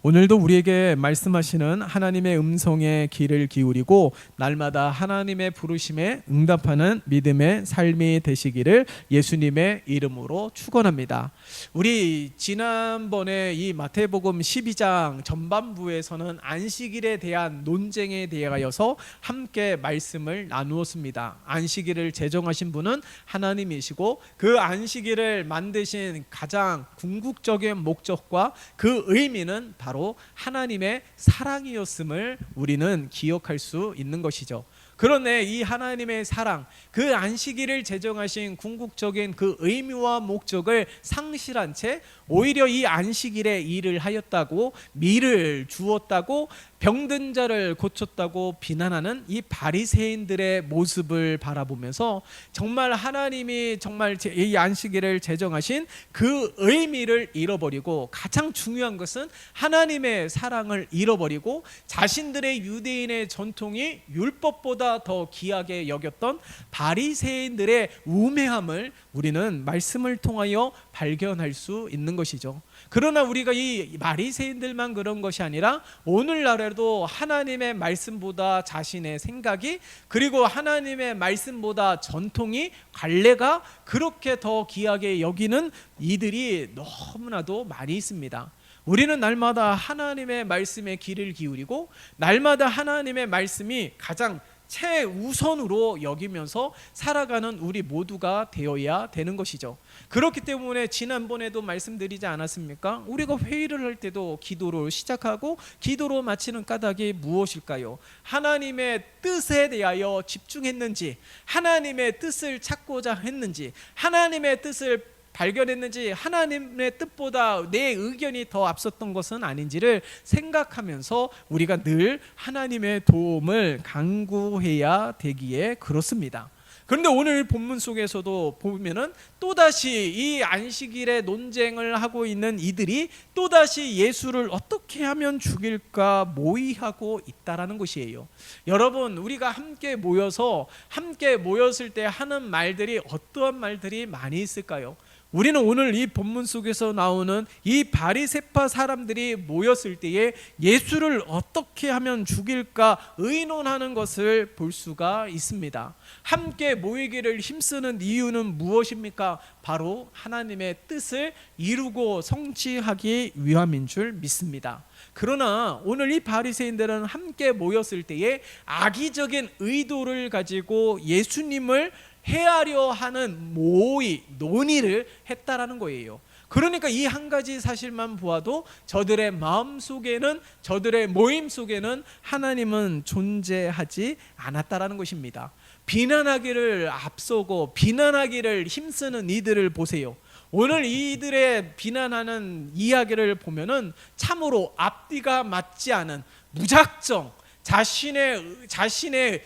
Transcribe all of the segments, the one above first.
오늘도 우리에게 말씀하시는 하나님의 음성에 귀를 기울이고 날마다 하나님의 부르심에 응답하는 믿음의 삶이 되시기를 예수님의 이름으로 축원합니다. 우리 지난번에 이 마태복음 12장 전반부에서는 안식일에 대한 논쟁에 대하여서 함께 말씀을 나누었습니다. 안식일을 제정하신 분은 하나님이시고 그 안식일을 만드신 가장 궁극적인 목적과 그 의미는 바로 하나님의 사랑이었음을 우리는 기억할 수 있는 것이죠. 그런데 이 하나님의 사랑, 그 안식일을 제정하신 궁극적인 그 의미와 목적을 상실한 채 오히려 이 안식일에 일을 하였다고, 미를 주었다고, 병든 자를 고쳤다고 비난하는 이 바리새인들의 모습을 바라보면서 정말 하나님이 정말 이 안식일을 제정하신 그 의미를 잃어버리고, 가장 중요한 것은 하나님의 사랑을 잃어버리고 자신들의 유대인의 전통이 율법보다 더 귀하게 여겼던 바리새인들의 우매함을 우리는 말씀을 통하여 발견할 수 있는 것이죠. 그러나 우리가 이 바리새인들만 그런 것이 아니라 오늘날에도 하나님의 말씀보다 자신의 생각이, 그리고 하나님의 말씀보다 전통이, 관례가 그렇게 더 귀하게 여기는 이들이 너무나도 많이 있습니다. 우리는 날마다 하나님의 말씀에 귀를 기울이고 날마다 하나님의 말씀이 가장 최우선으로 여기면서 살아가는 우리 모두가 되어야 되는 것이죠. 그렇기 때문에 지난번에도 말씀드리지 않았습니까? 우리가 회의를 할 때도 기도로 시작하고 기도로 마치는 까닭이 무엇일까요? 하나님의 뜻에 대하여 집중했는지, 하나님의 뜻을 찾고자 했는지, 하나님의 뜻을 발견했는지, 하나님의 뜻보다 내 의견이 더 앞섰던 것은 아닌지를 생각하면서 우리가 늘 하나님의 도움을 간구해야 되기에 그렇습니다. 그런데 오늘 본문 속에서도 보면은 또다시 이 안식일의 논쟁을 하고 있는 이들이 또다시 예수를 어떻게 하면 죽일까 모의하고 있다라는 것이에요. 여러분, 우리가 함께 모였을 때 하는 말들이 어떠한 말들이 많이 있을까요? 우리는 오늘 이 본문 속에서 나오는 이 바리새파 사람들이 모였을 때에 예수를 어떻게 하면 죽일까 의논하는 것을 볼 수가 있습니다. 함께 모이기를 힘쓰는 이유는 무엇입니까? 바로 하나님의 뜻을 이루고 성취하기 위함인 줄 믿습니다. 그러나 오늘 이 바리새인들은 함께 모였을 때에 악의적인 의도를 가지고 예수님을 해하려 하는 모의, 논의를 했다라는 거예요. 그러니까 이 한 가지 사실만 보아도 저들의 마음 속에는, 저들의 모임 속에는 하나님은 존재하지 않았다라는 것입니다. 비난하기를 앞서고 비난하기를 힘쓰는 이들을 보세요. 오늘 이들의 비난하는 이야기를 보면은 참으로 앞뒤가 맞지 않은, 무작정 자신의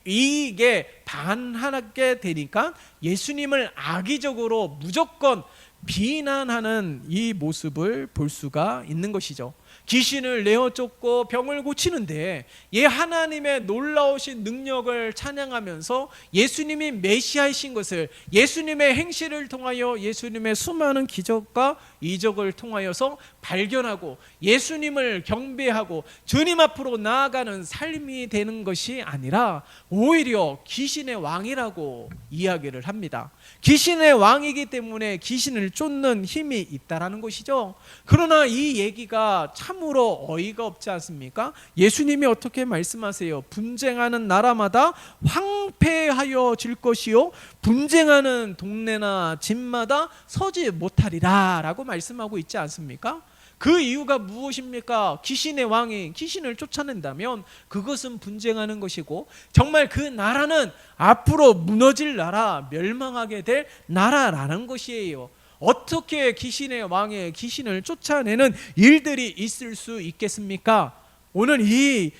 이익에 반하게 되니까 예수님을 악의적으로 무조건 비난하는 이 모습을 볼 수가 있는 것이죠. 귀신을 내어 쫓고 병을 고치는데 하나님의 놀라우신 능력을 찬양하면서 예수님이 메시아이신 것을, 예수님의 행실을 통하여 예수님의 수많은 기적과 이적을 통하여서 발견하고 예수님을 경배하고 주님 앞으로 나아가는 삶이 되는 것이 아니라 오히려 귀신의 왕이라고 이야기를 합니다. 귀신의 왕이기 때문에 귀신을 쫓는 힘이 있다라는 것이죠. 그러나 이 얘기가 참으로 어이가 없지 않습니까? 예수님이 어떻게 말씀하세요? 분쟁하는 나라마다 황폐하여질 것이요 분쟁하는 동네나 집마다 서지 못하리라 라고 말씀하고 있지 않습니까? 그 이유가 무엇입니까? 귀신의 왕이 귀신을 쫓아낸다면 그것은 분쟁하는 것이고, 정말 그 나라는 앞으로 무너질 나라, 멸망하게 될 나라라는 것이에요. 어떻게 귀신의 왕의 귀신을 쫓아내는 일들이 있을 수 있겠습니까? 오늘 이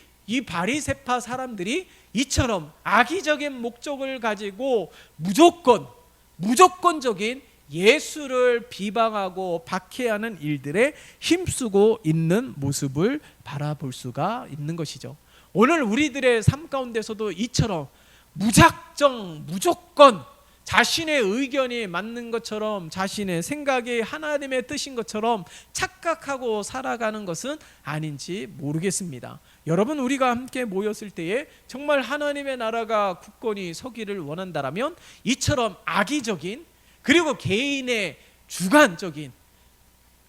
바리새파 사람들이 이처럼 악의적인 목적을 가지고 무조건적인 예수를 비방하고 박해하는 일들에 힘쓰고 있는 모습을 바라볼 수가 있는 것이죠. 오늘 우리들의 삶 가운데서도 이처럼 무작정 무조건 자신의 의견이 맞는 것처럼, 자신의 생각이 하나님의 뜻인 것처럼 착각하고 살아가는 것은 아닌지 모르겠습니다. 여러분, 우리가 함께 모였을 때에 정말 하나님의 나라가 굳건히 서기를 원한다라면 이처럼 악의적인, 그리고 개인의 주관적인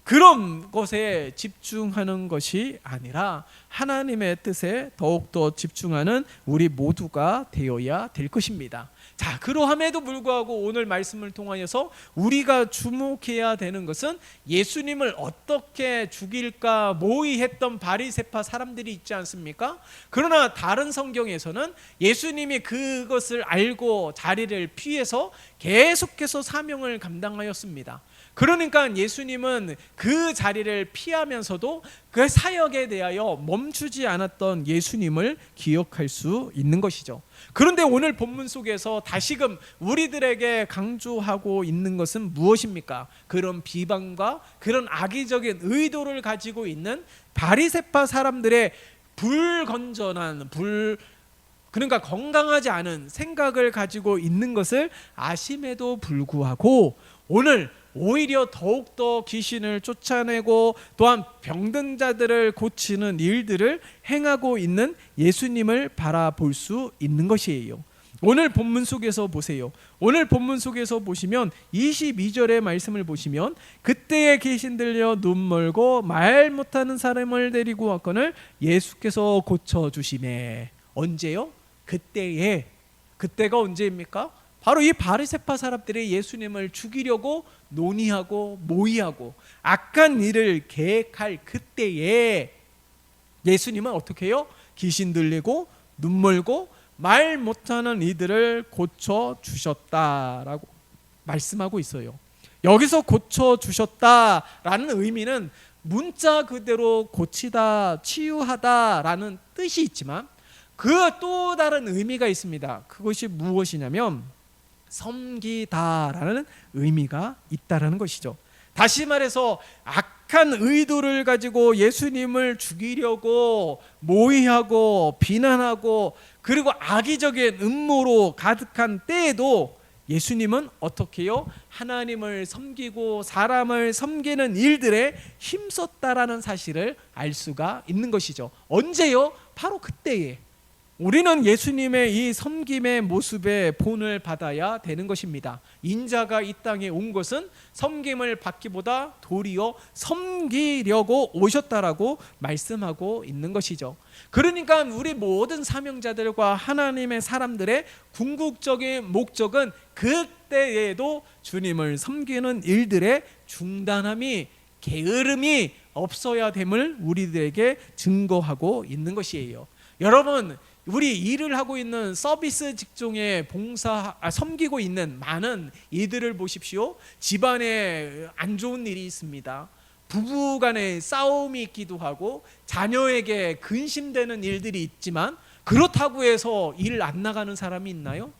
그런 것에 집중하는 것이 아니라 하나님의 뜻에 더욱더 집중하는 우리 모두가 되어야 될 것입니다. 자, 그러함에도 불구하고 오늘 말씀을 통하여서 우리가 주목해야 되는 것은 예수님을 어떻게 죽일까 모의했던 바리새파 사람들이 있지 않습니까? 그러나 다른 성경에서는 예수님이 그것을 알고 자리를 피해서 계속해서 사명을 감당하였습니다. 그러니까 예수님은 그 자리를 피하면서도 그 사역에 대하여 멈추지 않았던 예수님을 기억할 수 있는 것이죠. 그런데 오늘 본문 속에서 다시금 우리들에게 강조하고 있는 것은 무엇입니까? 그런 비방과 그런 악의적인 의도를 가지고 있는 바리새파 사람들의 불건전한 그러니까 건강하지 않은 생각을 가지고 있는 것을 아심에도 불구하고 오늘 오히려 더욱더 귀신을 쫓아내고 또한 병든 자들을 고치는 일들을 행하고 있는 예수님을 바라볼 수 있는 것이에요. 오늘 본문 속에서 보세요. 오늘 본문 속에서 보시면 22절의 말씀을 보시면 그때에 귀신 들려 눈 멀고 말 못하는 사람을 데리고 왔거늘 예수께서 고쳐주시매. 언제요? 그때에. 그때가 언제입니까? 바로 이 바리새파 사람들이 예수님을 죽이려고 논의하고 모의하고 악한 일을 계획할 그때에 예수님은 어떻게 해요? 귀신 들리고 눈 멀고 말 못하는 이들을 고쳐주셨다라고 말씀하고 있어요. 여기서 고쳐주셨다라는 의미는 문자 그대로 고치다, 치유하다라는 뜻이 있지만 그 또 다른 의미가 있습니다. 그것이 무엇이냐면 섬기다라는 의미가 있다라는 것이죠. 다시 말해서 악한 의도를 가지고 예수님을 죽이려고 모의하고 비난하고 그리고 악의적인 음모로 가득한 때에도 예수님은 어떻게 해요? 하나님을 섬기고 사람을 섬기는 일들에 힘썼다라는 사실을 알 수가 있는 것이죠. 언제요? 바로 그때에. 우리는 예수님의 이 섬김의 모습의 본을 받아야 되는 것입니다. 인자가 이 땅에 온 것은 섬김을 받기보다 도리어 섬기려고 오셨다라고 말씀하고 있는 것이죠. 그러니까 우리 모든 사명자들과 하나님의 사람들의 궁극적인 목적은 그때에도 주님을 섬기는 일들의 중단함이, 게으름이 없어야 됨을 우리들에게 증거하고 있는 것이에요. 여러분, 우리 일을 하고 있는 서비스 직종에 섬기고 있는 많은 이들을 보십시오. 집안에 안 좋은 일이 있습니다. 부부간에 싸움이 있기도 하고 자녀에게 근심되는 일들이 있지만 그렇다고 해서 일 안 나가는 사람이 있나요?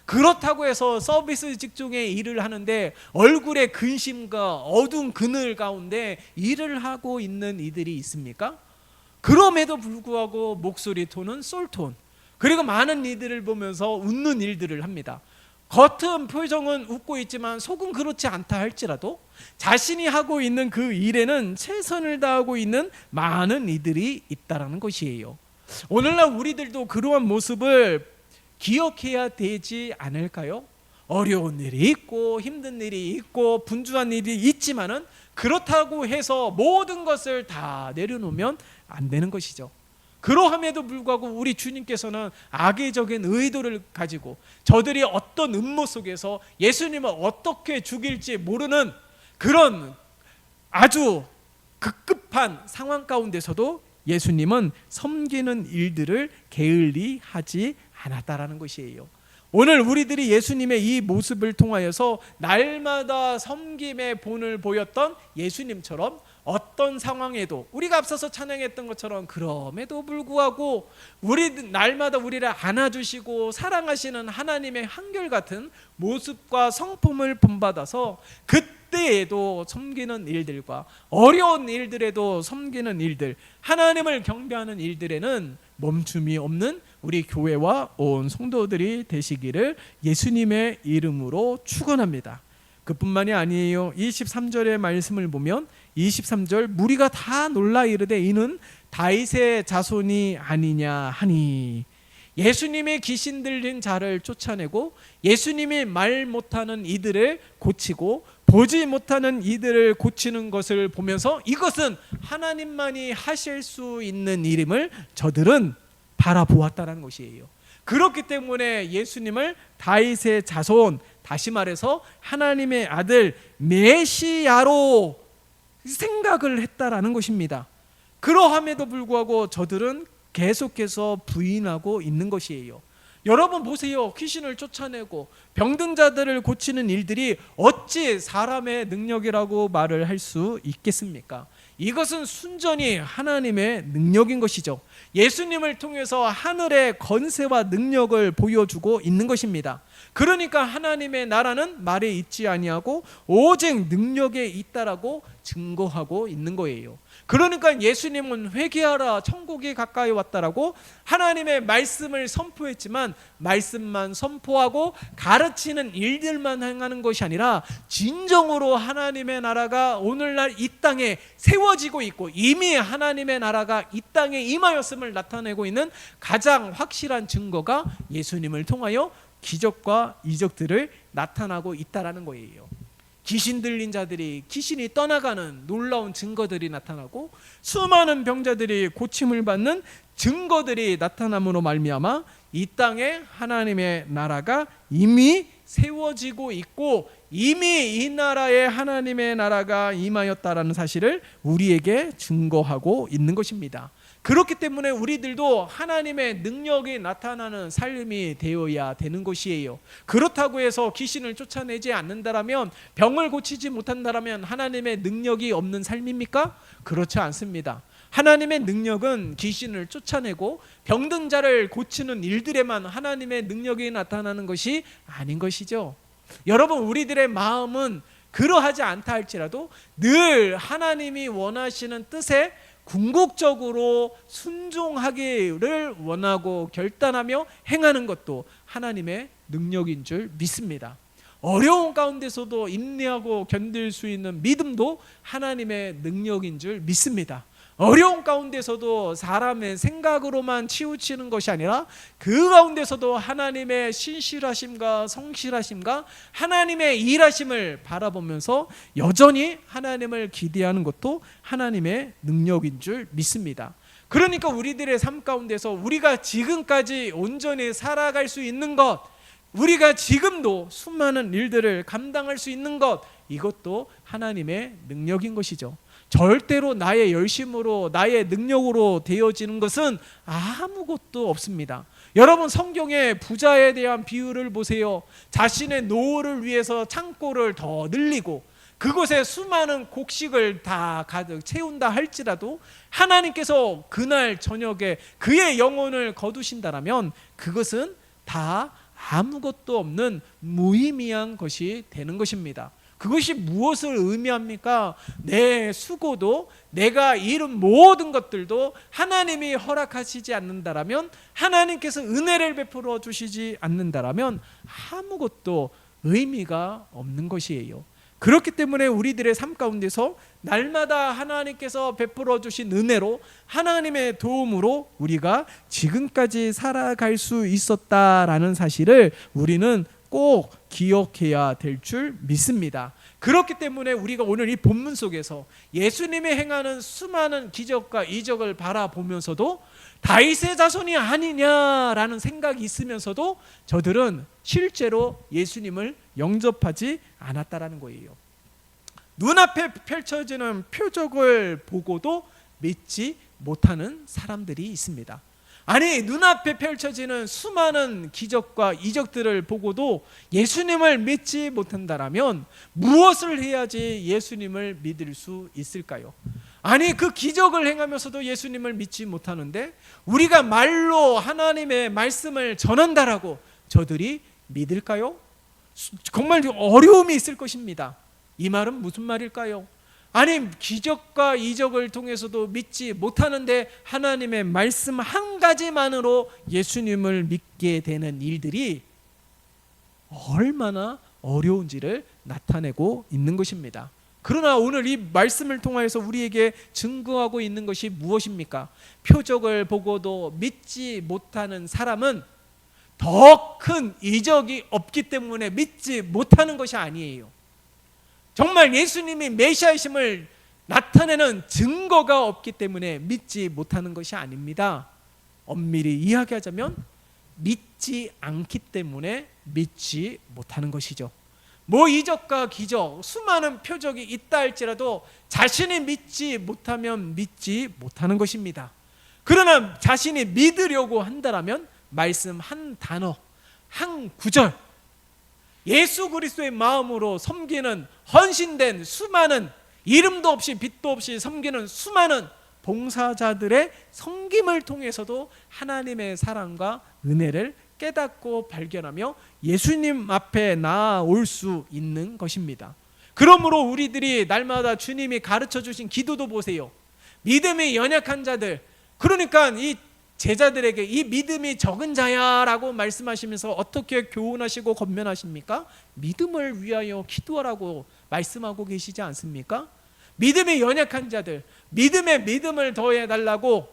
그렇다고 해서 서비스 직종에 일을 하는데 얼굴에 근심과 어두운 그늘 가운데 일을 하고 있는 이들이 있습니까? 그럼에도 불구하고 목소리 톤은 솔톤, 그리고 많은 이들을 보면서 웃는 일들을 합니다. 겉은 표정은 웃고 있지만 속은 그렇지 않다 할지라도 자신이 하고 있는 그 일에는 최선을 다하고 있는 많은 이들이 있다라는 것이에요. 오늘날 우리들도 그러한 모습을 기억해야 되지 않을까요? 어려운 일이 있고 힘든 일이 있고 분주한 일이 있지만은 그렇다고 해서 모든 것을 다 내려놓으면 안 되는 것이죠. 그러함에도 불구하고 우리 주님께서는 악의적인 의도를 가지고 저들이 어떤 음모 속에서 예수님을 어떻게 죽일지 모르는 그런 아주 급급한 상황 가운데서도 예수님은 섬기는 일들을 게을리 하지 않았다라는 것이에요. 오늘 우리들이 예수님의 이 모습을 통하여서 날마다 섬김의 본을 보였던 예수님처럼 어떤 상황에도 우리가 앞서서 찬양했던 것처럼 그럼에도 불구하고 날마다 우리를 안아주시고 사랑하시는 하나님의 한결같은 모습과 성품을 본받아서 그때에도 섬기는 일들과 어려운 일들에도 섬기는 일들, 하나님을 경배하는 일들에는 멈춤이 없는 우리 교회와 온 성도들이 되시기를 예수님의 이름으로 축원합니다. 그뿐만이 아니에요. 23절의 말씀을 보면 23절 무리가 다 놀라 이르되 이는 다윗의 자손이 아니냐 하니, 예수님의 귀신 들린 자를 쫓아내고 예수님이 말 못하는 이들을 고치고 보지 못하는 이들을 고치는 것을 보면서 이것은 하나님만이 하실 수 있는 일임을 저들은 바라보았다는 것이에요. 그렇기 때문에 예수님을 다윗의 자손, 다시 말해서 하나님의 아들 메시아로 생각을 했다라는 것입니다. 그러함에도 불구하고 저들은 계속해서 부인하고 있는 것이에요. 여러분 보세요. 귀신을 쫓아내고 병든 자들을 고치는 일들이 어찌 사람의 능력이라고 말을 할 수 있겠습니까? 이것은 순전히 하나님의 능력인 것이죠. 예수님을 통해서 하늘의 권세와 능력을 보여주고 있는 것입니다. 그러니까 하나님의 나라는 말에 있지 아니하고 오직 능력에 있다라고 증거하고 있는 거예요. 그러니까 예수님은 회개하라 천국이 가까이 왔다라고 하나님의 말씀을 선포했지만 말씀만 선포하고 가르치는 일들만 행하는 것이 아니라 진정으로 하나님의 나라가 오늘날 이 땅에 세워지고 있고 이미 하나님의 나라가 이 땅에 임하였음을 나타내고 있는 가장 확실한 증거가 예수님을 통하여 기적과 이적들을 나타나고 있다라는 거예요. 귀신 들린 자들이 귀신이 떠나가는 놀라운 증거들이 나타나고 수많은 병자들이 고침을 받는 증거들이 나타남으로 말미암아 이 땅에 하나님의 나라가 이미 세워지고 있고 이미 이 나라에 하나님의 나라가 임하였다라는 사실을 우리에게 증거하고 있는 것입니다. 그렇기 때문에 우리들도 하나님의 능력이 나타나는 삶이 되어야 되는 것이에요. 그렇다고 해서 귀신을 쫓아내지 않는다라면, 병을 고치지 못한다라면 하나님의 능력이 없는 삶입니까? 그렇지 않습니다. 하나님의 능력은 귀신을 쫓아내고 병든 자를 고치는 일들에만 하나님의 능력이 나타나는 것이 아닌 것이죠. 여러분, 우리들의 마음은 그러하지 않다 할지라도 늘 하나님이 원하시는 뜻에 궁극적으로 순종하기를 원하고 결단하며 행하는 것도 하나님의 능력인 줄 믿습니다. 어려운 가운데서도 인내하고 견딜 수 있는 믿음도 하나님의 능력인 줄 믿습니다. 어려운 가운데서도 사람의 생각으로만 치우치는 것이 아니라 그 가운데서도 하나님의 신실하심과 성실하심과 하나님의 일하심을 바라보면서 여전히 하나님을 기대하는 것도 하나님의 능력인 줄 믿습니다. 그러니까 우리들의 삶 가운데서 우리가 지금까지 온전히 살아갈 수 있는 것, 우리가 지금도 수많은 일들을 감당할 수 있는 것, 이것도 하나님의 능력인 것이죠. 절대로 나의 열심으로 나의 능력으로 되어지는 것은 아무것도 없습니다. 여러분, 성경의 부자에 대한 비유를 보세요. 자신의 노후를 위해서 창고를 더 늘리고 그곳에 수많은 곡식을 다 가득 채운다 할지라도 하나님께서 그날 저녁에 그의 영혼을 거두신다라면 그것은 다 아무것도 없는 무의미한 것이 되는 것입니다. 그것이 무엇을 의미합니까? 내 수고도 내가 이룬 모든 것들도 하나님이 허락하시지 않는다라면, 하나님께서 은혜를 베풀어 주시지 않는다라면 아무것도 의미가 없는 것이에요. 그렇기 때문에 우리들의 삶 가운데서 날마다 하나님께서 베풀어 주신 은혜로 하나님의 도움으로 우리가 지금까지 살아갈 수 있었다라는 사실을 우리는 꼭 기억해야 될 줄 믿습니다. 그렇기 때문에 우리가 오늘 이 본문 속에서 예수님이 행하는 수많은 기적과 이적을 바라보면서도 다윗의 자손이 아니냐라는 생각이 있으면서도 저들은 실제로 예수님을 영접하지 않았다라는 거예요. 눈앞에 펼쳐지는 표적을 보고도 믿지 못하는 사람들이 있습니다. 아니, 눈앞에 펼쳐지는 수많은 기적과 이적들을 보고도 예수님을 믿지 못한다라면 무엇을 해야지 예수님을 믿을 수 있을까요? 아니, 그 기적을 행하면서도 예수님을 믿지 못하는데 우리가 말로 하나님의 말씀을 전한다라고 저들이 믿을까요? 정말 어려움이 있을 것입니다. 이 말은 무슨 말일까요? 아니 기적과 이적을 통해서도 믿지 못하는데 하나님의 말씀 한 가지만으로 예수님을 믿게 되는 일들이 얼마나 어려운지를 나타내고 있는 것입니다. 그러나 오늘 이 말씀을 통하여서 우리에게 증거하고 있는 것이 무엇입니까? 표적을 보고도 믿지 못하는 사람은 더 큰 이적이 없기 때문에 믿지 못하는 것이 아니에요. 정말 예수님이 메시아이심을 나타내는 증거가 없기 때문에 믿지 못하는 것이 아닙니다. 엄밀히 이야기하자면 믿지 않기 때문에 믿지 못하는 것이죠. 뭐 이적과 기적, 수많은 표적이 있다 할지라도 자신이 믿지 못하면 믿지 못하는 것입니다. 그러나 자신이 믿으려고 한다면 말씀 한 단어, 한 구절, 예수 그리스도의 마음으로 섬기는 헌신된 수많은, 이름도 없이 빛도 없이 섬기는 수많은 봉사자들의 섬김을 통해서도 하나님의 사랑과 은혜를 깨닫고 발견하며 예수님 앞에 나아올 수 있는 것입니다. 그러므로 우리들이 날마다 주님이 가르쳐 주신 기도도 보세요. 믿음이 연약한 자들, 그러니까 이 제자들에게 이 믿음이 적은 자야 라고 말씀하시면서 어떻게 교훈하시고 권면하십니까? 믿음을 위하여 기도하라고 말씀하고 계시지 않습니까? 믿음이 연약한 자들, 믿음에 믿음을 더해달라고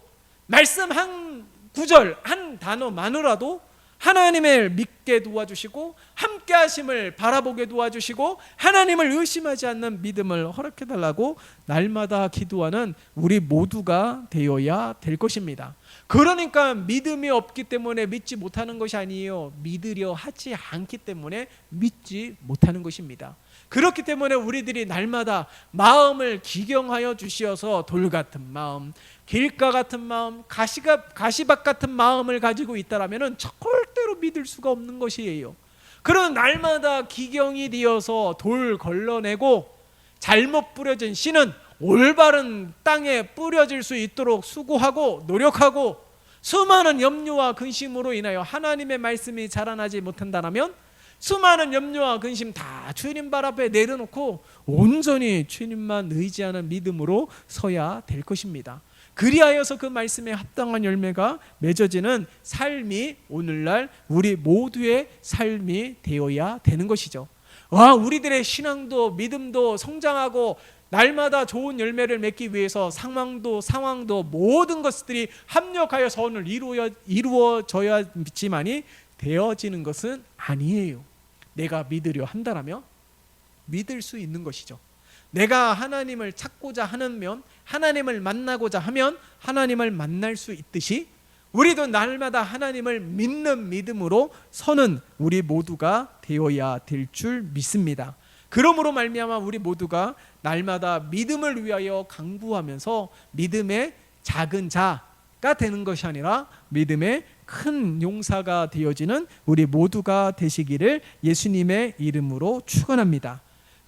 말씀 한 구절, 한 단어만으로도 하나님을 믿게 도와주시고 함께 하심을 바라보게 도와주시고 하나님을 의심하지 않는 믿음을 허락해달라고 날마다 기도하는 우리 모두가 되어야 될 것입니다. 그러니까 믿음이 없기 때문에 믿지 못하는 것이 아니에요. 믿으려 하지 않기 때문에 믿지 못하는 것입니다. 그렇기 때문에 우리들이 날마다 마음을 기경하여 주시어서 돌 같은 마음, 길가 같은 마음, 가시밭 같은 마음을 가지고 있다라면 절대로 믿을 수가 없는 것이에요. 그런 날마다 기경이 되어서 돌 걸러내고 잘못 뿌려진 씨는 올바른 땅에 뿌려질 수 있도록 수고하고 노력하고 수많은 염려와 근심으로 인하여 하나님의 말씀이 자라나지 못한다면 수많은 염려와 근심 다 주님 발 앞에 내려놓고 온전히 주님만 의지하는 믿음으로 서야 될 것입니다. 그리하여서 그 말씀에 합당한 열매가 맺어지는 삶이 오늘날 우리 모두의 삶이 되어야 되는 것이죠. 우리들의 신앙도 믿음도 성장하고 날마다 좋은 열매를 맺기 위해서 상황도 모든 것들이 합력하여서 오늘 이루어져야지만이 되어지는 것은 아니에요. 내가 믿으려 한다라면 믿을 수 있는 것이죠. 내가 하나님을 찾고자 하면, 하나님을 만나고자 하면 하나님을 만날 수 있듯이 우리도 날마다 하나님을 믿는 믿음으로 서는 우리 모두가 되어야 될 줄 믿습니다. 그러므로 말미암아 우리 모두가 날마다 믿음을 위하여 강구하면서 믿음의 작은 자가 되는 것이 아니라 믿음의 큰 용사가 되어지는 우리 모두가 되시기를 예수님의 이름으로 축원합니다.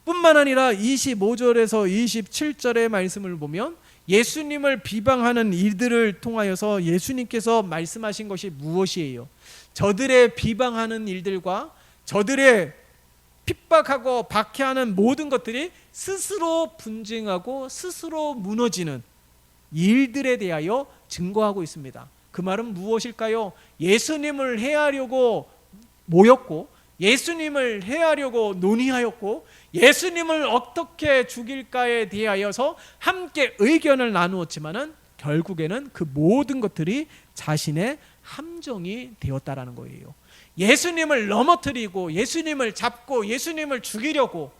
뿐만 아니라 25절에서 27절의 말씀을 보면 예수님을 비방하는 일들을 통하여서 예수님께서 말씀하신 것이 무엇이에요? 저들의 비방하는 일들과 저들의 핍박하고 박해하는 모든 것들이 스스로 분쟁하고 스스로 무너지는 일들에 대하여 증거하고 있습니다. 그 말은 무엇일까요? 예수님을 해하려고 모였고 예수님을 해하려고 논의하였고 예수님을 어떻게 죽일까에 대하여서 함께 의견을 나누었지만은 결국에는 그 모든 것들이 자신의 함정이 되었다라는 거예요. 예수님을 넘어뜨리고 예수님을 잡고 예수님을 죽이려고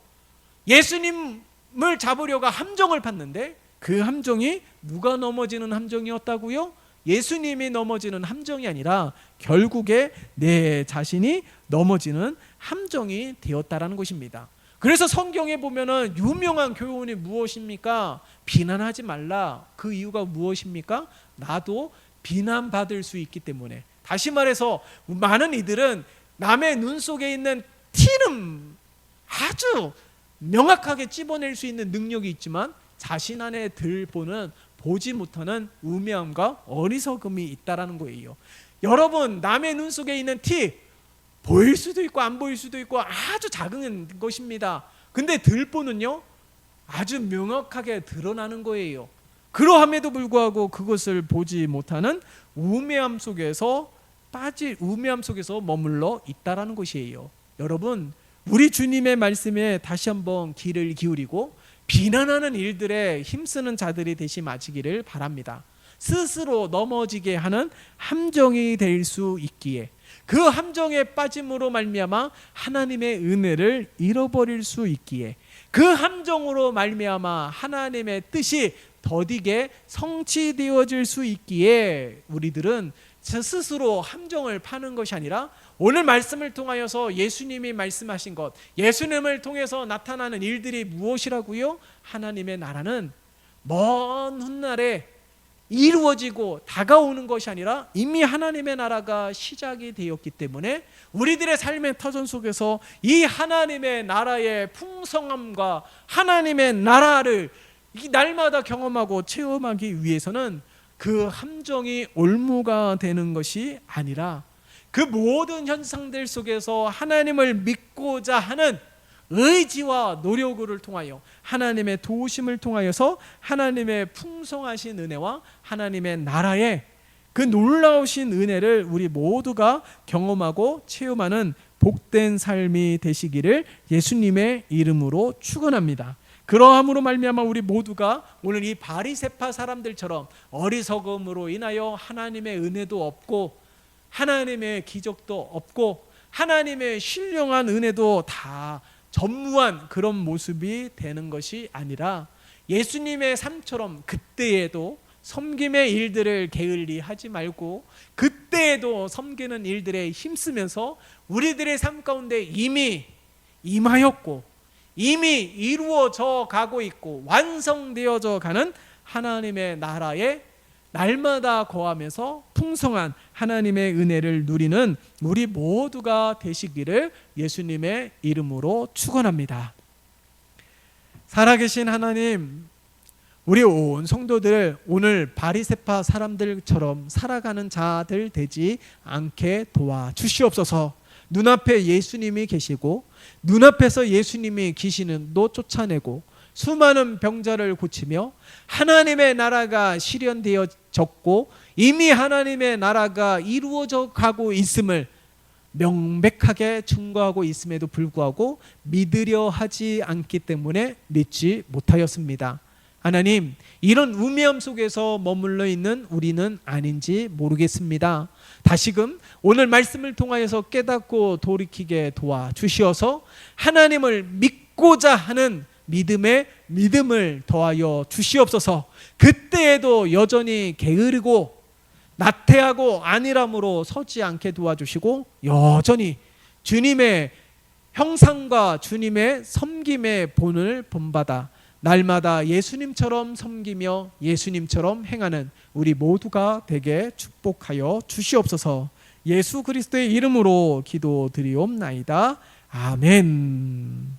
예수님을 잡으려고 함정을 팠는데 그 함정이 누가 넘어지는 함정이었다고요? 예수님이 넘어지는 함정이 아니라 결국에 내 자신이 넘어지는 함정이 되었다라는 것입니다. 그래서 성경에 보면은 유명한 교훈이 무엇입니까? 비난하지 말라. 그 이유가 무엇입니까? 나도 비난받을 수 있기 때문에. 다시 말해서 많은 이들은 남의 눈 속에 있는 티는 아주 명확하게 찝어낼 수 있는 능력이 있지만 자신 안에 보지 못하는 우매함과 어리석음이 있다라는 거예요. 여러분, 남의 눈 속에 있는 티 보일 수도 있고 안 보일 수도 있고 아주 작은 것입니다. 근데 들보는요 아주 명확하게 드러나는 거예요. 그러함에도 불구하고 그것을 보지 못하는 우매함 속에서 머물러 있다라는 것이에요. 여러분, 우리 주님의 말씀에 다시 한번 귀를 기울이고 비난하는 일들에 힘쓰는 자들이 되지 마시기를 바랍니다. 스스로 넘어지게 하는 함정이 될 수 있기에, 그 함정에 빠짐으로 말미암아 하나님의 은혜를 잃어버릴 수 있기에, 그 함정으로 말미암아 하나님의 뜻이 더디게 성취되어질 수 있기에 우리들은 스스로 함정을 파는 것이 아니라 오늘 말씀을 통하여서 예수님이 말씀하신 것, 예수님을 통해서 나타나는 일들이 무엇이라고요? 하나님의 나라는 먼 훗날에 이루어지고 다가오는 것이 아니라 이미 하나님의 나라가 시작이 되었기 때문에 우리들의 삶의 터전 속에서 이 하나님의 나라의 풍성함과 하나님의 나라를 날마다 경험하고 체험하기 위해서는 그 함정이 올무가 되는 것이 아니라 그 모든 현상들 속에서 하나님을 믿고자 하는 의지와 노력을 통하여 하나님의 도우심을 통하여서 하나님의 풍성하신 은혜와 하나님의 나라의 그 놀라우신 은혜를 우리 모두가 경험하고 체험하는 복된 삶이 되시기를 예수님의 이름으로 축원합니다. 그러함으로 말미암아 우리 모두가 오늘 이 바리새파 사람들처럼 어리석음으로 인하여 하나님의 은혜도 없고 하나님의 기적도 없고 하나님의 신령한 은혜도 다 전무한 그런 모습이 되는 것이 아니라 예수님의 삶처럼 그때에도 섬김의 일들을 게을리 하지 말고 그때에도 섬기는 일들에 힘쓰면서 우리들의 삶 가운데 이미 임하였고 이미 이루어져 가고 있고 완성되어져 가는 하나님의 나라에 날마다 거하면서 풍성한 하나님의 은혜를 누리는 우리 모두가 되시기를 예수님의 이름으로 축원합니다. 살아계신 하나님, 우리 온 성도들 오늘 바리새파 사람들처럼 살아가는 자들 되지 않게 도와주시옵소서. 눈앞에 예수님이 계시고 눈앞에서 예수님이 귀신도 쫓아내고 수많은 병자를 고치며 하나님의 나라가 실현되어졌고 이미 하나님의 나라가 이루어져 가고 있음을 명백하게 증거하고 있음에도 불구하고 믿으려 하지 않기 때문에 믿지 못하였습니다. 하나님, 이런 우매함 속에서 머물러 있는 우리는 아닌지 모르겠습니다. 다시금 오늘 말씀을 통하여서 깨닫고 돌이키게 도와주시어서 하나님을 믿고자 하는 믿음을 더하여 주시옵소서. 그때에도 여전히 게으르고 나태하고 안일함으로 서지 않게 도와주시고 여전히 주님의 형상과 주님의 섬김의 본을 본받아 날마다 예수님처럼 섬기며 예수님처럼 행하는 우리 모두가 되게 축복하여 주시옵소서. 예수 그리스도의 이름으로 기도드리옵나이다. 아멘.